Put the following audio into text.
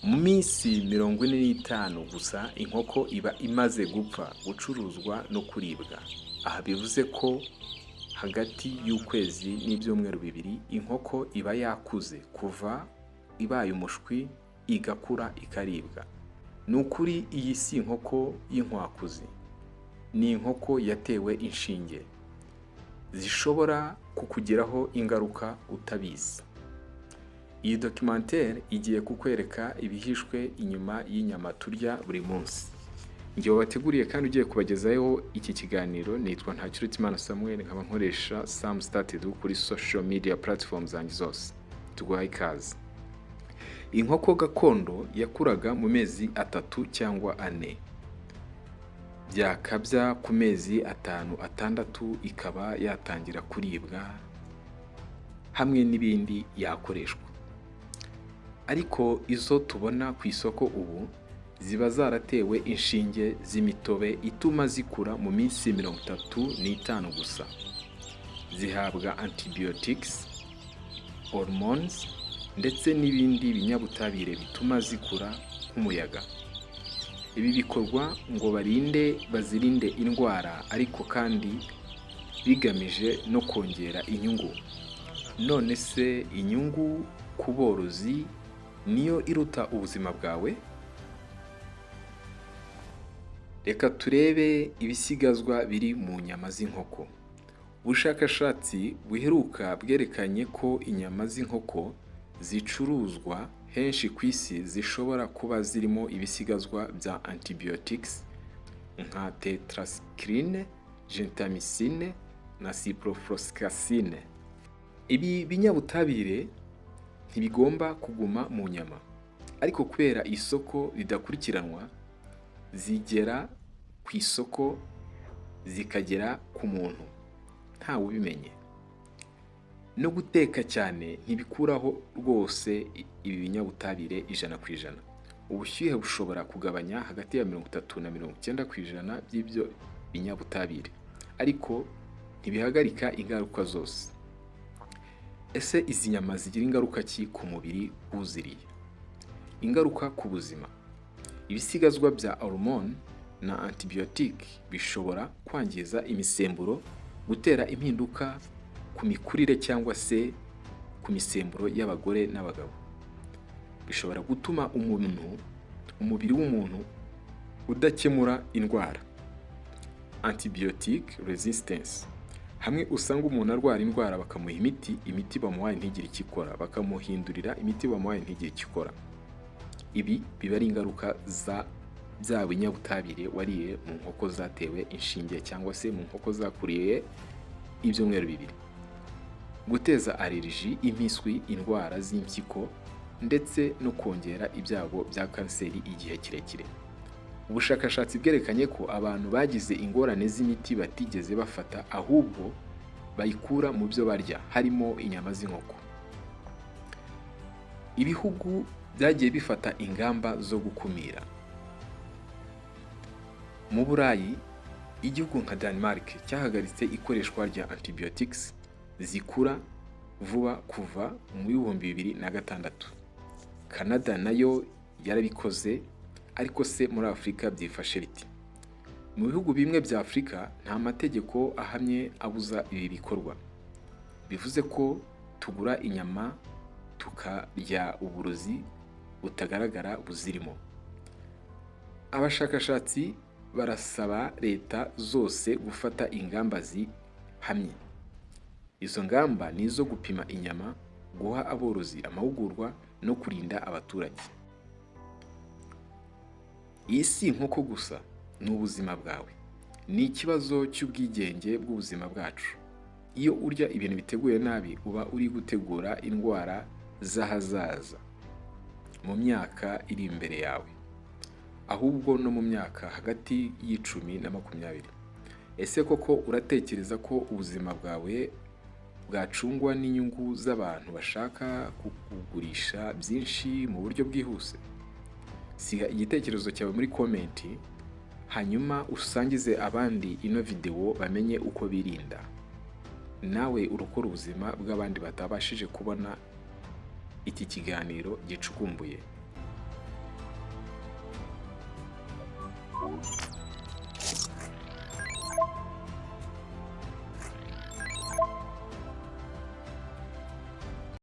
mu minsi 45 gusa inkoko iba imaze gupfa gucuruzwa no kuribwa. Aha bivuze ko hagati y'ukwezi n'ibyumweru bibiri inkoko iba yakuze kuva ibaye umushwi igakura ikaribwa. Ni ukuri iyi si inkoko y'inkwakuzi, ni inkoko yatewe inshinge zishobora kukugiraho ingaruka utabizi. Iyi documentaire igiye kukwereka ibihishwe inyuma y'inyama turya buri munsi. Njye wabateguriye kandi ugiye kubagezaho iki kiganiro nitwa Ntakirutimana Samuel, nkaba nkoresha Sam Started kuri social media platforms zanjye zose. Tuguhaye ikaze. Inkoko gakondo yakuraga mu mezi 3 cyangwa 4. Byakabya ku mezi 5-6 ikaba yatangira kuribwa hamwe n'ibindi yakoreshwa. Ariko izo tubona ku isoko ubu ziba zaratewe inshinge z'imitobe ituma zikura mu minsi 35 gusa. Zihabwa antibiotics, hormones ndetse n'ibindi binyabutabire bituma zikura nk'umuyaga. Ibi bikorwa ngo bazirinde indwara, ariko kandi bigamije no kongera inyungu. None se inyungu ku borozi niyo iruta ubuzima bwawe? Reka turebe ibisigazwa biri mu nyama z'inkoko. Ubushakashatsi buheruka bwerekanye ko inyama z'inkoko zicuruzwa henshi ku isi zishobora kuba zirimo ibisigazwa bya antibiotics nka tetracycline, gentamicine na ciprofloxacine. Ibi binyabutabire ntibigomba kuguma mu nyama, ariko kubera isoko ridakurikiranwa zigera ku isoko zikagera ku muntu ntawe ubimenye. No guteka cyane ntibikuraho rwose ibi binyabutabire 100%. Ubushyuhe bushobora kugabanya hagati ya 30 na 90% by'ibyo binyabutabire, ariko ntibihagarika ingaruka zose. Ese izi nyama zigira ingaruka ki ku mubiri wuziriye? Ingaruka ku buzima. Ibisigazwa bya hormone na antibiotic bishobora kwangiza imisemburo, gutera impinduka ku mikurire cyangwa se ku misemburo y'abagore n'abagabo. Bishobora gutuma umubiri w'umuntu udakemura indwara. Antibiotic resistance. Hamwe usanga umuntu arwara indwara bakamuha imiti bamuhaye ntigire icyo ikora, bakamuhindurira imiti bamuhaye ntigire icyo ikora. Ibi biba ari ingaruka za binyabutabire wariye mu nkoko zatewe inshinge cyangwa se mu nkoko zakuriye ibyumweru bibiri. Guteza allergie, impiswi, indwara z'impyiko ndetse no kongera ibyago bya kanseri igihe kirekire. Ubushakashatsi bwerekanye ko abantu bagize ingorane z'imiti batigeze bafata, ahubwo bayikura mu byo barya, harimo inyama z'inkoko. Ibihugu byagiye bifata ingamba zo gukumira. Mu Burayi, igihugu nka Denmark cyahagaritse ikoreshwa rya antibiotics zikura vuba kuva mu 2006. Canada nayo yarabikoze, ariko se muri Afurika byifashe biti? Mu bihugu bimwe bya Afurika nta mategeko ahamye abuza ibi bikorwa. Bivuze ko tugura inyama tukarya uburozi butagaragara buzirimo. Abashakashatsi barasaba leta zose gufata ingamba zihamye. Izo ngamba ni izo gupima inyama, guha aborozi amahugurwa no kurinda abaturage. Iyi si inkoko gusa ni ubuzima bwawe. Ni ikibazo cy'ubwigenge bw'ubuzima bwacu. Iyo urya ibintu biteguye nabi uba uri gutegura indwara z'ahazaza mu myaka iri imbere yawe, ahubwo no mu myaka hagati y'10 na 20. Ese koko uratekereza ko ubuzima bwawe bwacungwa n'inyungu z'abantu bashaka kukugurisha byinshi mu buryo bwihuse? Siga igitekerezo cyawe muri komenti, hanyuma usangize abandi ino video bamenye uko birinda. Nawe urukora ubuzima bw'abandi batabashije kubona iki kiganiro gicukumbuye.